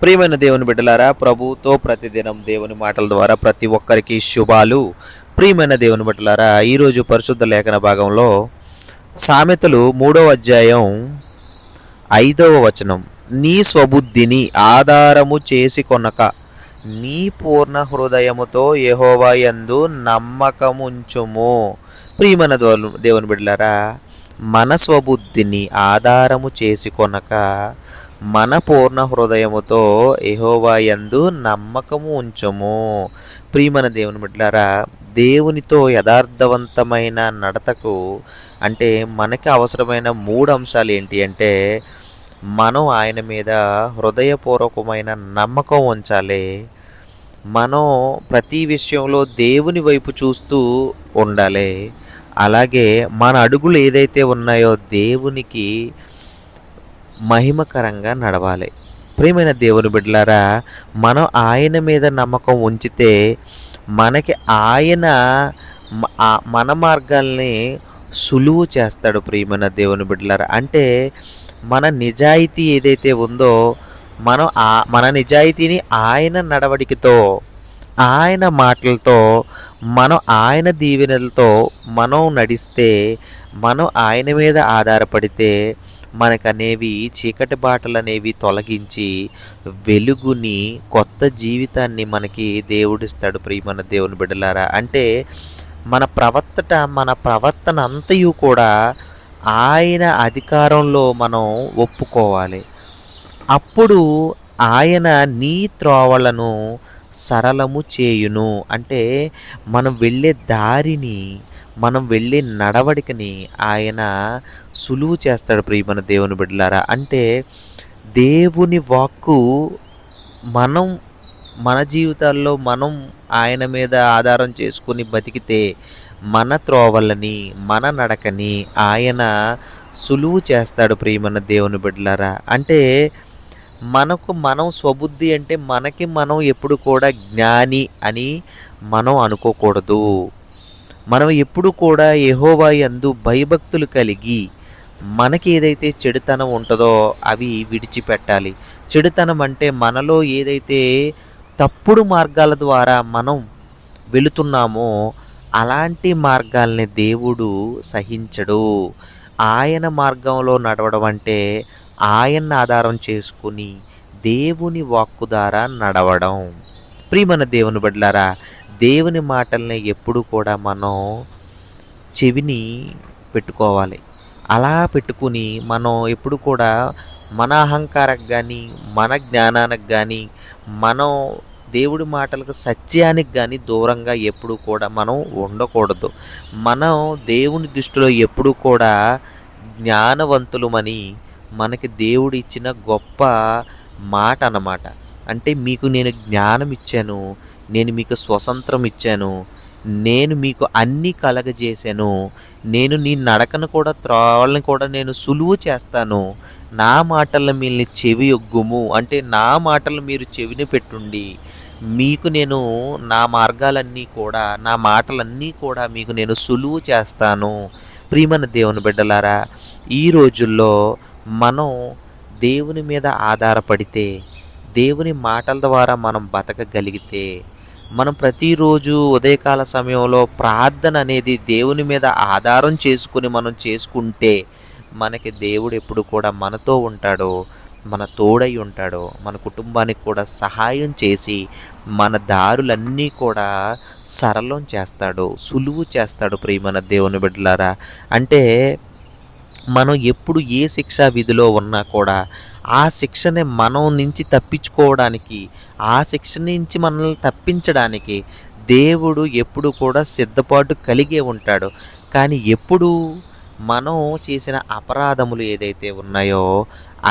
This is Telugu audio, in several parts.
ప్రియమైన దేవుని బిడ్డలారా, ప్రభువుతో ప్రతిదినం దేవుని మాటల ద్వారా ప్రతి ఒక్కరికి శుభాలు. ప్రియమైన దేవుని బిడ్డలారా, ఈరోజు పరిశుద్ధ లేఖన భాగంలో సామెతలు 3వ అధ్యాయం 5వ వచనం, నీ స్వబుద్ధిని ఆధారము చేసి కొనక నీ పూర్ణ హృదయముతో యెహోవా యందు నమ్మకముంచుము. ప్రియమైన దేవుని బిడ్డలారా, మన స్వబుద్ధిని ఆధారము చేసి కొనక మన పూర్ణ హృదయముతో యెహోవా యందు నమ్మకము ఉంచుము. ప్రియమైన దేవుని బిడ్డలారా, దేవునితో యథార్థవంతమైన నడతకు అంటే మనకి అవసరమైన 3 అంశాలు ఏంటి అంటే, మనం ఆయన మీద హృదయపూర్వకమైన నమ్మకం ఉంచాలి. మనం ప్రతి విషయంలో దేవుని వైపు చూస్తూ ఉండాలి. అలాగే మన అడుగులు ఏదైతే ఉన్నాయో దేవునికి మహిమకరంగా నడవాలి. ప్రియమైన దేవుని బిడ్డలారా, మనం ఆయన మీద నమ్మకం ఉంచితే మనకి ఆయన మన మార్గాల్ని సులువు చేస్తాడు. ప్రియమైన దేవుని బిడ్డలారా, అంటే మన నిజాయితీ ఏదైతే ఉందో మనం మన నిజాయితీని ఆయన నడవడికతో, ఆయన మాటలతో, మనం ఆయన దీవెనలతో మనం నడిస్తే, మనం ఆయన మీద ఆధారపడితే మనకనేవి చీకటి బాటలు అనేవి తొలగించి వెలుగుని, కొత్త జీవితాన్ని మనకి దేవుడిస్తాడు. ప్రియమైన దేవుని బిడ్డలారా, అంటే మన ప్రవర్తన అంతయు కూడా ఆయన అధికారంలో మనం ఒప్పుకోవాలి. అప్పుడు ఆయన నీ త్రోవలను సరళము చేయును. అంటే మనం వెళ్ళే దారిని, మనం వెళ్ళే నడవడికని ఆయన సులువు చేస్తాడు. ప్రియమైన దేవుని బిడ్డలారా, అంటే దేవుని వాక్కు మనం మన జీవితాల్లో మనం ఆయన మీద ఆధారం చేసుకుని బతికితే మన త్రోవలని, మన నడకని ఆయన సులువు చేస్తాడు. ప్రియమైన దేవుని బిడ్డలారా, అంటే మనం స్వబుద్ధి అంటే మనకి మనం ఎప్పుడు కూడా జ్ఞాని అని మనం అనుకోకూడదు. మనం ఎప్పుడు కూడా యెహోవా యందు భయభక్తులు కలిగి మనకి ఏదైతే చెడుతనం ఉంటుందో అవి విడిచిపెట్టాలి. చెడుతనం అంటే మనలో ఏదైతే తప్పుడు మార్గాల ద్వారా మనం వెళుతున్నామో అలాంటి మార్గాల్ని దేవుడు సహించడు. ఆయన మార్గంలో నడవడం అంటే ఆయన్ని ఆధారం చేసుకుని దేవుని వాక్కు ద్వారా నడవడం. ప్రియమైన దేవుని బిడ్డలారా, దేవుని మాటల్ని ఎప్పుడు కూడా మనం చెవిని పెట్టుకోవాలి. అలా పెట్టుకుని మనం ఎప్పుడు కూడా మన అహంకారకు కానీ, మన జ్ఞానానికి కానీ, మనం దేవుడి మాటలకు సత్యానికి కానీ దూరంగా ఎప్పుడు కూడా మనం ఉండకూడదు. మనం దేవుని దృష్టిలో ఎప్పుడు కూడా జ్ఞానవంతులమని మనకి దేవుడు ఇచ్చిన గొప్ప మాట అన్నమాట. అంటే మీకు నేను జ్ఞానం ఇచ్చాను, నేను మీకు స్వతంత్రం ఇచ్చాను, నేను మీకు అన్నీ కలగజేశాను, నేను నీ నడకను కూడా త్రోవల్ని కూడా నేను సులువు చేస్తాను, నా మాటలను మీరు చెవి యొగ్గుము, అంటే నా మాటలు మీరు చెవిని పెట్టుండి మీకు నేను నా మార్గాలన్నీ కూడా, నా మాటలన్నీ కూడా మీకు నేను సులువు చేస్తాను. ప్రియమైన దేవుని బిడ్డలారా, ఈ రోజుల్లో మనం దేవుని మీద ఆధారపడితే, దేవుని మాటల ద్వారా మనం బతకగలిగితే, మనం ప్రతిరోజు ఉదయకాల సమయంలో ప్రార్థన అనేది దేవుని మీద ఆధారం చేసుకుని మనం చేసుకుంటే మనకి దేవుడు ఎప్పుడు కూడా మనతో ఉంటాడో, మన తోడై ఉంటాడో, మన కుటుంబానికి కూడా సహాయం చేసి మన దారులన్నీ కూడా సరళం చేస్తాడు, సులువు చేస్తాడు. ప్రియమైన దేవుని బిడ్డలారా, అంటే మనం ఎప్పుడు ఏ శిక్షా విధిలో ఉన్నా కూడా ఆ శిక్షని మనం నుంచి తప్పించుకోవడానికి, ఆ శిక్ష నుంచి మనల్ని తప్పించడానికి దేవుడు ఎప్పుడు కూడా సిద్ధపాటు కలిగే ఉంటాడు. కానీ ఎప్పుడు మనం చేసిన అపరాధములు ఏదైతే ఉన్నాయో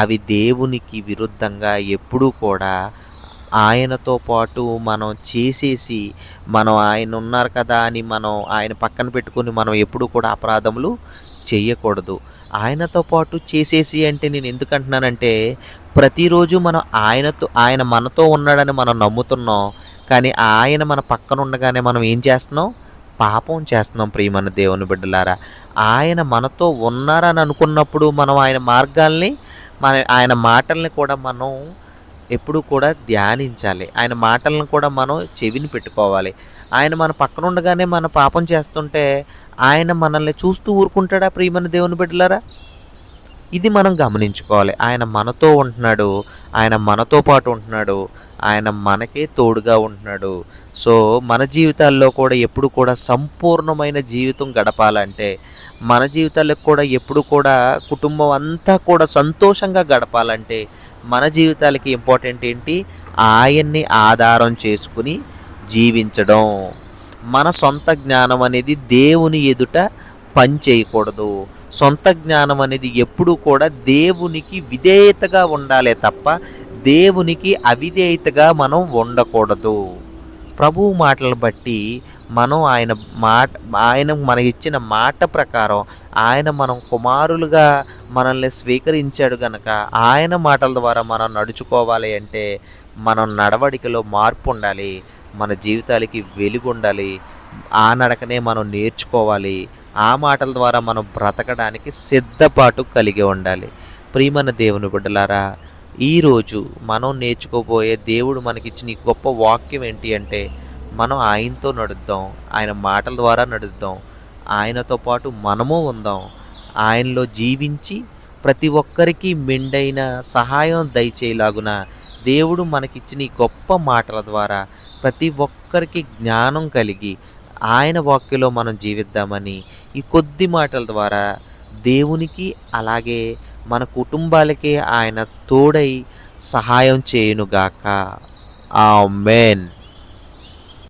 అవి దేవునికి విరుద్ధంగా ఎప్పుడూ కూడా ఆయనతో పాటు మనం చేసేసి, మనం ఆయన ఉన్నారు కదా అని మనం ఆయన పక్కన పెట్టుకుని మనం ఎప్పుడు కూడా అపరాధములు చేయకూడదు. ఆయనతో పాటు చేసేసి అంటే నేను ఎందుకు అంటున్నానంటే, ప్రతిరోజు మనం ఆయన మనతో ఉన్నాడని మనం నమ్ముతున్నాం. కానీ ఆయన మన పక్కన ఉండగానే మనం ఏం చేస్తున్నాం? పాపం చేస్తున్నాం. ప్రియమైన దేవుని బిడ్డలారా, ఆయన మనతో ఉన్నారని అనుకున్నప్పుడు మనం ఆయన మార్గాల్ని, ఆయన మాటల్ని కూడా మనం ఎప్పుడు కూడా ధ్యానించాలి. ఆయన మాటలను కూడా మనం చెవిని పెట్టుకోవాలి. ఆయన మన పక్కన ఉండగానే మన పాపం చేస్తుంటే ఆయన మనల్ని చూస్తూ ఊరుకుంటాడా ప్రియమైన దేవుని బిడ్డలారా? ఇది మనం గమనించుకోవాలి. ఆయన మనతో ఉంటున్నాడు. ఆయన మనతో పాటు ఉంటున్నాడు. ఆయన మనకే తోడుగా ఉంటున్నాడు. సో, మన జీవితాల్లో కూడా ఎప్పుడు కూడా సంపూర్ణమైన జీవితం గడపాలంటే, మన జీవితాల్లో కూడా ఎప్పుడు కూడా కుటుంబం అంతా కూడా సంతోషంగా గడపాలంటే, మన జీవితాలకి ఇంపార్టెంట్ ఏంటి? ఆయన్ని ఆధారం చేసుకొని జీవించడం. మన సొంత జ్ఞానం అనేది దేవుని ఎదుట పని చేయకూడదు. సొంత జ్ఞానం అనేది ఎప్పుడూ కూడా దేవునికి విధేయతగా ఉండాలే తప్ప దేవునికి అవిధేయతగా మనం ఉండకూడదు. ప్రభువు మాటలను బట్టి మనం మాట ఆయన మనకిచ్చిన మాట ప్రకారం మనం కుమారులుగా మనల్ని స్వీకరించాడు గనక ఆయన మాటల ద్వారా మనం నడుచుకోవాలి అంటే మనం నడవడికలో మార్పు ఉండాలి. మన జీవితాలకి వెలుగుండాలి. ఆ నడకనే మనం నేర్చుకోవాలి. ఆ మాటల ద్వారా మనం బ్రతకడానికి సిద్ధపాటు కలిగి ఉండాలి. ప్రియమైన దేవుని బిడ్డలారా, ఈరోజు మనం నేర్చుకోబోయే దేవుడు మనకిచ్చిన ఈ గొప్ప వాక్యం ఏంటి అంటే, మనం ఆయనతో నడుద్దాం. ఆయన మాటల ద్వారా నడుద్దాం. ఆయనతో పాటు మనము ఉందాం. ఆయనలో జీవించి ప్రతి ఒక్కరికి మెండైన సహాయం దయచేయలాగున దేవుడు మనకిచ్చిన ఈ గొప్ప మాటల ద్వారా ప్రతి ఒక్కరికి జ్ఞానం కలిగి ఆయన వాక్యలో మనం జీవిద్దామని ఈ కొద్ది మాటల ద్వారా దేవునికి అలాగే మన కుటుంబాలకే ఆయన తోడై సహాయం చేయునుగాక. ఆమేన్.